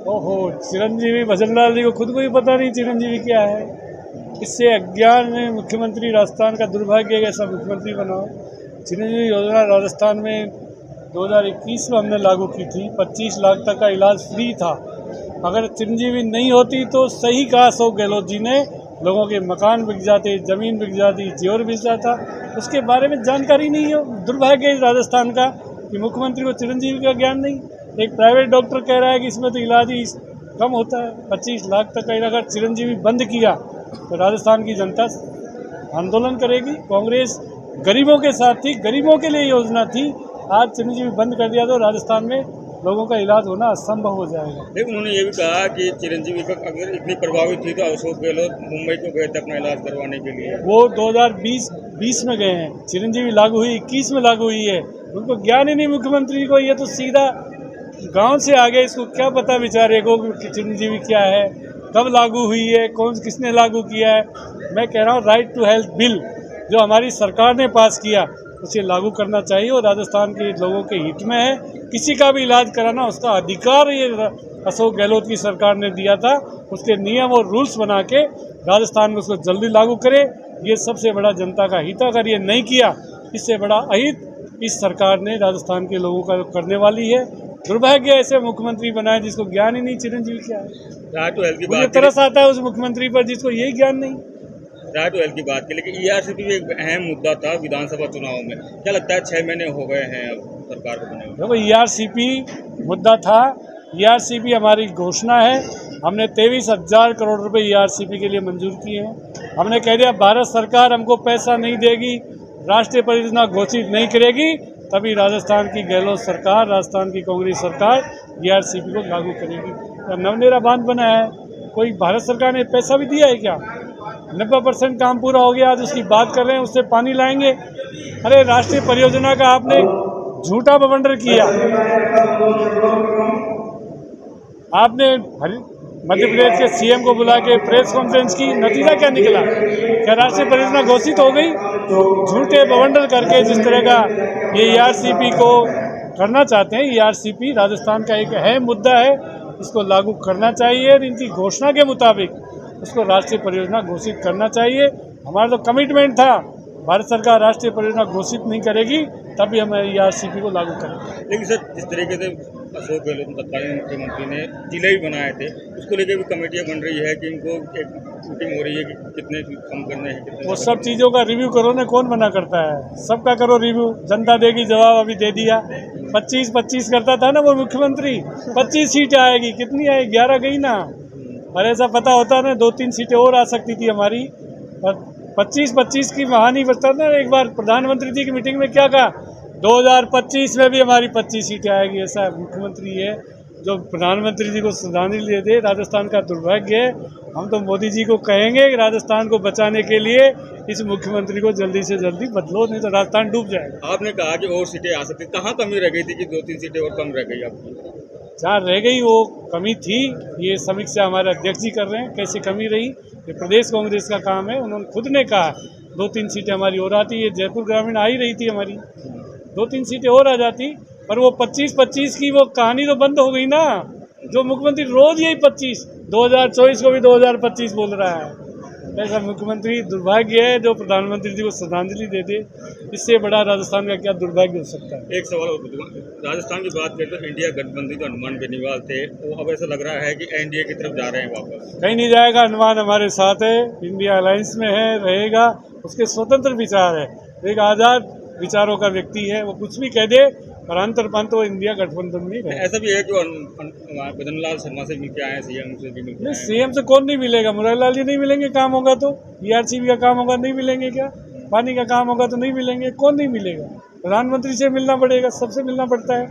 ओहो, चिरंजीवी भजनलाल जी को खुद को ही पता नहीं चिरंजीवी क्या है। इससे अज्ञान में मुख्यमंत्री राजस्थान का दुर्भाग्य है कि ऐसा मुख्यमंत्री बनाओ। चिरंजीवी योजना राजस्थान में 2021 में हमने लागू की थी। 25 लाख तक का इलाज फ्री था। अगर चिरंजीवी नहीं होती तो सही कहा अशोक गहलोत जी ने, लोगों के मकान बिक जाते, ज़मीन बिक जाती, जेवर बिक जाता। उसके बारे में जानकारी नहीं है। दुर्भाग्य है राजस्थान का कि मुख्यमंत्री को चिरंजीवी का ज्ञान नहीं। एक प्राइवेट डॉक्टर कह रहा है कि इसमें तो इलाज ही कम होता है। 25 लाख तक का अगर चिरंजीवी बंद किया तो राजस्थान की जनता आंदोलन करेगी। कांग्रेस गरीबों के साथ थी, गरीबों के लिए योजना थी। आज चिरंजीवी बंद कर दिया तो राजस्थान में लोगों का इलाज होना असंभव हो जाएगा। लेकिन उन्होंने ये भी कहा कि चिरंजीवी का अगर इतनी प्रभावित थी तो अशोक गहलोत मुंबई को गए थे अपना इलाज करवाने के लिए। वो 2020 में गए हैं। चिरंजीवी लागू हुई 21 में लागू हुई है। उनको ज्ञान ही नहीं मुख्यमंत्री को। ये तो सीधा गांव से आ गए, इसको क्या पता बेचारे को कि चिरंजीवी क्या है, कब लागू हुई है, किसने लागू किया है। मैं कह रहा हूँ राइट टू हेल्थ बिल जो हमारी सरकार ने पास किया उसे लागू करना चाहिए और राजस्थान के लोगों के हित में है। किसी का भी इलाज कराना उसका अधिकार ये अशोक गहलोत की सरकार ने दिया था। उसके नियम और रूल्स बना के राजस्थान में उसको जल्दी लागू करे। ये सबसे बड़ा जनता का हित। अगर ये नहीं किया, इससे बड़ा अहित इस सरकार ने राजस्थान के लोगों का करने वाली है। दुर्भाग्य ऐसे मुख्यमंत्री बनाए जिसको ज्ञान ही नहीं चिरंजीवी क्या है। राइट टू हेल्थ की मुझे बात तरस आता है उस मुख्यमंत्री पर जिसको यही ज्ञान नहीं। राइट टू हेल्थ की बात की, लेकिन ईआरसीपी भी एक अहम मुद्दा था विधानसभा चुनाव में। क्या लगता है 6 महीने हो गए हैं अब सरकार को बने हुए? देखो, ईआरसीपी मुद्दा था। ईआरसीपी हमारी घोषणा है। हमने 23,000 करोड़ रुपए ईआरसीपी के लिए मंजूर किए हैं। हमने कह दिया भारत सरकार हमको पैसा नहीं देगी, राष्ट्रीय परियोजना घोषित नहीं करेगी, तभी राजस्थान की गहलोत सरकार, राजस्थान की कांग्रेस सरकार ईआरसीपी को लागू करेगी। नवनेरा बांध बना है, कोई भारत सरकार ने पैसा भी दिया है क्या? 90% काम पूरा हो गया, आज उसकी बात कर रहे हैं, उससे पानी लाएंगे। अरे राष्ट्रीय परियोजना का आपने झूठा बवंडर किया। आपने मध्य प्रदेश के सीएम को बुला के प्रेस कॉन्फ्रेंस की, नतीजा क्या निकला? क्या राष्ट्रीय परियोजना घोषित हो गई? झूठे बवंडर करके जिस तरह का ये ईआरसीपी को करना चाहते हैं। ईआरसीपी राजस्थान का एक अहम मुद्दा है, इसको लागू करना चाहिए। इनकी घोषणा के मुताबिक उसको राष्ट्रीय परियोजना घोषित करना चाहिए। हमारा तो कमिटमेंट था, भारत सरकार राष्ट्रीय परियोजना घोषित नहीं करेगी तभी हम ईआरसीपी को लागू करेंगे। लेकिन सर, जिस तरीके से अशोक गहलोत तत्कालीन मुख्यमंत्री ने जिले ही बनाए थे, उसको लेकर भी कमेटियां बन रही है कि इनको एक मीटिंग हो रही है कि कितने कम करने हैं, कितने। वो सब चीज़ों का रिव्यू करो ना, कौन मना करता है? सबका करो रिव्यू, जनता देगी जवाब। अभी दे दिया 25-25 करता था ना वो मुख्यमंत्री। 25 सीटें आएगी, कितनी आई? 11 गई ना। और ऐसा पता होता ना 2-3 सीटें और आ सकती थी हमारी। 25-25 की कहानी बचता था। एक बार प्रधानमंत्री जी की मीटिंग में क्या कहा, 2025 में भी हमारी 25 सीटें आएगी। ऐसा मुख्यमंत्री है जो प्रधानमंत्री जी को श्रद्धांजलि दे दे। राजस्थान का दुर्भाग्य है। हम तो मोदी जी को कहेंगे कि राजस्थान को बचाने के लिए इस मुख्यमंत्री को जल्दी से जल्दी बदलो, नहीं तो राजस्थान डूब जाएगा। आपने कहा कि और सीटें आ सकती, कहाँ कमी रह गई थी कि 2-3 सीटें और कम रह गई आपकी? जहाँ रह गई वो कमी थी, ये समीक्षा हमारे अध्यक्ष जी कर रहे हैं कैसे कमी रही। ये प्रदेश कांग्रेस का काम है। उन्होंने खुद ने कहा 2-3 सीटें हमारी और आती। ये जयपुर ग्रामीण आ ही रही थी हमारी, 2-3 सीटें और आ जाती। पर वो 25-25 की वो कहानी तो बंद हो गई ना। जो मुख्यमंत्री रोज यही 25, 2024 को भी 2025 बोल रहा है। ऐसा मुख्यमंत्री दुर्भाग्य है जो प्रधानमंत्री जी को श्रद्धांजलि दे दे। इससे बड़ा राजस्थान का क्या दुर्भाग्य हो सकता है? एक सवाल और, राजस्थान की बात करें तो इंडिया गठबंधन जो हनुमान बेनीवाल थे, वो अब ऐसा लग रहा है कि एनडीए की तरफ जा रहे हैं वापस। कहीं नहीं जाएगा, हनुमान हमारे साथ है, इंडिया अलायंस में है, रहेगा। उसके स्वतंत्र विचार है, एक आज़ाद विचारों का व्यक्ति है। वो कुछ भी कह दे, पर अंतरपंत वो इंडिया गठबंधन में है। ऐसा भी है कि भजनलाल शर्मा से मिलकर आए हैं, सीएम से भी मिलकर आए हैं। सीएम से कौन नहीं मिलेगा? मुरारीलाल जी नहीं मिलेंगे? काम होगा तो ईआरसीपी का काम होगा, नहीं मिलेंगे क्या? पानी का काम होगा तो नहीं मिलेंगे? कौन नहीं मिलेगा? प्रधानमंत्री से मिलना पड़ेगा, सबसे मिलना पड़ता है।